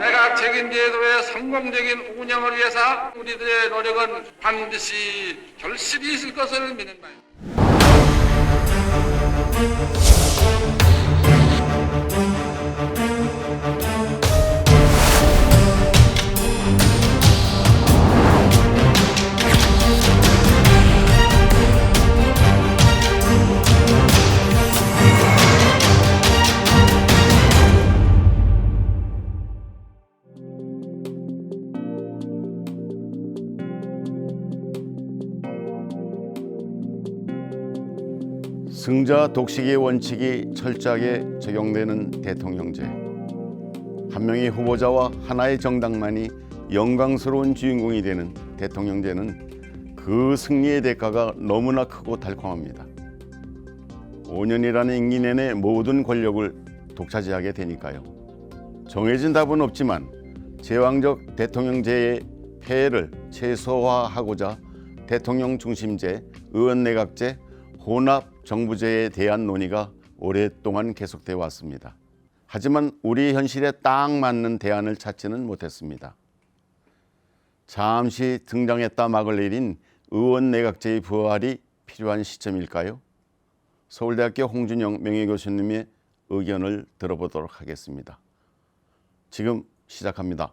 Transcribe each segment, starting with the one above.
내가 책임제도의 성공적인 운영을 위해서 우리들의 노력은 반드시 결실이 있을 것을 믿는 바입니다. 승자 독식의 원칙이 철저하게 적용되는 대통령제. 한 명의 후보자와 하나의 정당만이 영광스러운 주인공이 되는 대통령제는 그 승리의 대가가 너무나 크고 달콤합니다. 5년이라는 임기 내내 모든 권력을 독차지하게 되니까요. 정해진 답은 없지만 제왕적 대통령제의 폐해를 최소화하고자 대통령 중심제, 의원내각제, 혼합 정부제에 대한 논의가 오랫동안 계속되어 왔습니다. 하지만 우리 현실에 딱 맞는 대안을 찾지는 못했습니다. 잠시 등장했다 막을 내린 의원내각제의 부활이 필요한 시점일까요? 서울대학교 홍준영 명예교수님의 의견을 들어보도록 하겠습니다. 지금 시작합니다.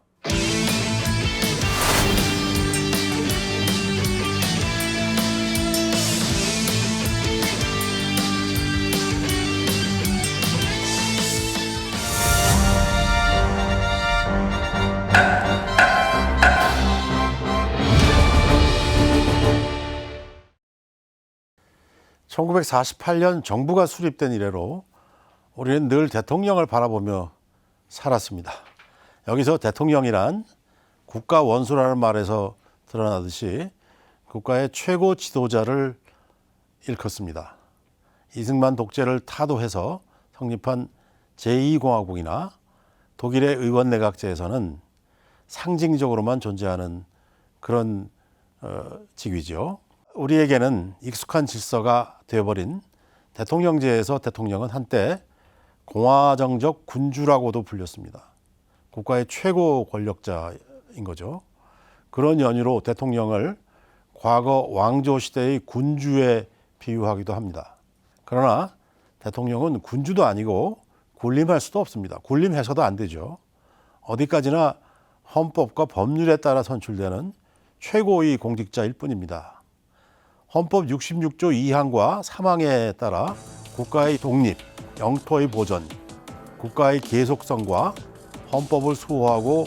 1948년 정부가 수립된 이래로 우리는 늘 대통령을 바라보며 살았습니다. 여기서 대통령이란 국가 원수라는 말에서 드러나듯이 국가의 최고 지도자를 일컫습니다. 이승만 독재를 타도해서 성립한 제2공화국이나 독일의 의원내각제에서는 상징적으로만 존재하는 그런 직위죠. 우리에게는 익숙한 질서가 되어버린 대통령제에서 대통령은 한때 공화정적 군주라고도 불렸습니다. 국가의 최고 권력자인 거죠. 그런 연유로 대통령을 과거 왕조 시대의 군주에 비유하기도 합니다. 그러나 대통령은 군주도 아니고 군림할 수도 없습니다. 군림해서도 안 되죠. 어디까지나 헌법과 법률에 따라 선출되는 최고의 공직자일 뿐입니다. 헌법 66조 2항과 3항에 따라 국가의 독립, 영토의 보전, 국가의 계속성과 헌법을 수호하고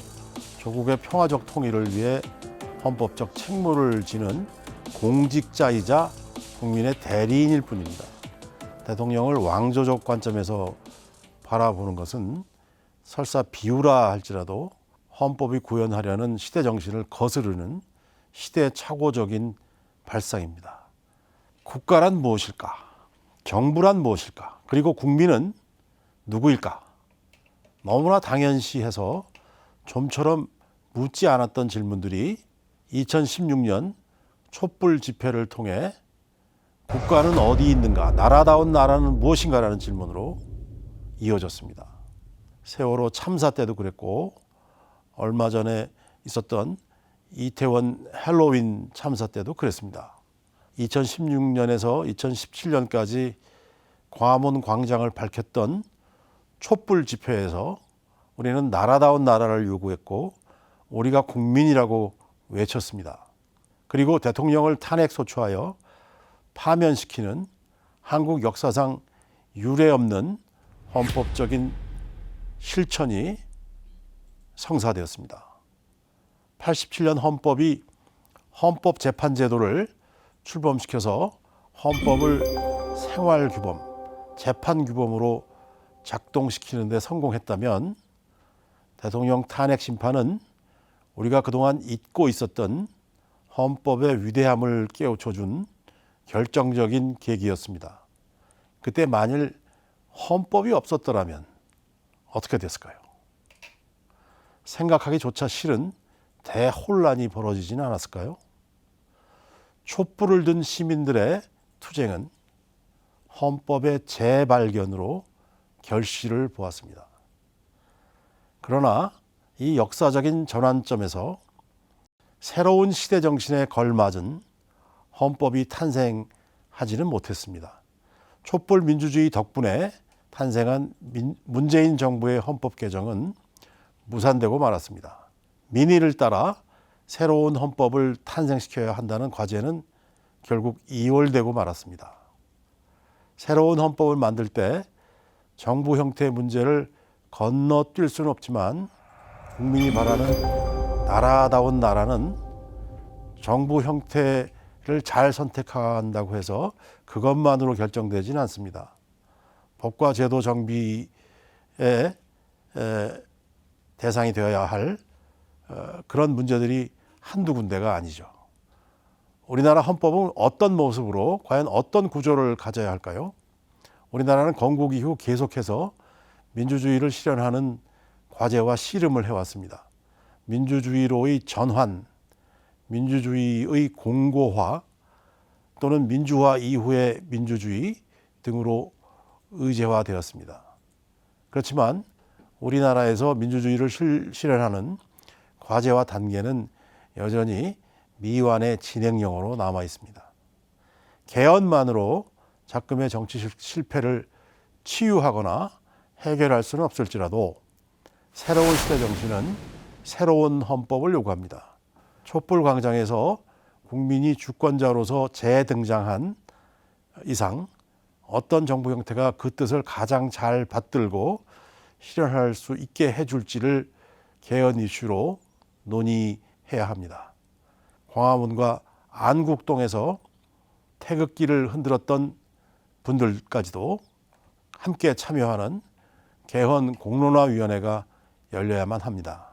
조국의 평화적 통일을 위해 헌법적 책무를 지는 공직자이자 국민의 대리인일 뿐입니다. 대통령을 왕조적 관점에서 바라보는 것은 설사 비유라 할지라도 헌법이 구현하려는 시대 정신을 거스르는 시대착오적인 발상입니다. 국가란 무엇일까? 정부란 무엇일까? 그리고 국민은 누구일까? 너무나 당연시해서 좀처럼 묻지 않았던 질문들이 2016년 촛불 집회를 통해 국가는 어디 있는가? 나라다운 나라는 무엇인가라는 질문으로 이어졌습니다. 세월호 참사 때도 그랬고 얼마 전에 있었던 이태원 헬로윈 참사 때도 그랬습니다. 2016년에서 2017년까지 광화문 광장을 밝혔던 촛불 집회에서 우리는 나라다운 나라를 요구했고 우리가 국민이라고 외쳤습니다. 그리고 대통령을 탄핵 소추하여 파면시키는 한국 역사상 유례없는 헌법적인 실천이 성사되었습니다. 87년 헌법이 헌법재판제도를 출범시켜서 헌법을 생활규범, 재판규범으로 작동시키는 데 성공했다면 대통령 탄핵 심판은 우리가 그동안 잊고 있었던 헌법의 위대함을 깨우쳐준 결정적인 계기였습니다. 그때 만일 헌법이 없었더라면 어떻게 됐을까요? 생각하기조차 싫은 대혼란이 벌어지지는 않았을까요? 촛불을 든 시민들의 투쟁은 헌법의 재발견으로 결실을 보았습니다. 그러나 이 역사적인 전환점에서 새로운 시대 정신에 걸맞은 헌법이 탄생하지는 못했습니다. 촛불 민주주의 덕분에 탄생한 문재인 정부의 헌법 개정은 무산되고 말았습니다. 민의를 따라 새로운 헌법을 탄생시켜야 한다는 과제는 결국 이월되고 말았습니다. 새로운 헌법을 만들 때 정부 형태의 문제를 건너뛸 수는 없지만 국민이 바라는 나라다운 나라는 정부 형태를 잘 선택한다고 해서 그것만으로 결정되지는 않습니다. 법과 제도 정비의 대상이 되어야 할 그런 문제들이 한두 군데가 아니죠. 우리나라 헌법은 어떤 모습으로 과연 어떤 구조를 가져야 할까요? 우리나라는 건국 이후 계속해서 민주주의를 실현하는 과제와 씨름을 해왔습니다. 민주주의로의 전환, 민주주의의 공고화 또는 민주화 이후의 민주주의 등으로 의제화되었습니다. 그렇지만 우리나라에서 민주주의를 실현하는 과제와 단계는 여전히 미완의 진행형으로 남아 있습니다. 개헌만으로 작금의 정치 실패를 치유하거나 해결할 수는 없을지라도 새로운 시대 정신은 새로운 헌법을 요구합니다. 촛불광장에서 국민이 주권자로서 재등장한 이상 어떤 정부 형태가 그 뜻을 가장 잘 받들고 실현할 수 있게 해줄지를 개헌 이슈로 논의해야 합니다. 광화문과 안국동에서 태극기를 흔들었던 분들까지도 함께 참여하는 개헌 공론화위원회가 열려야만 합니다.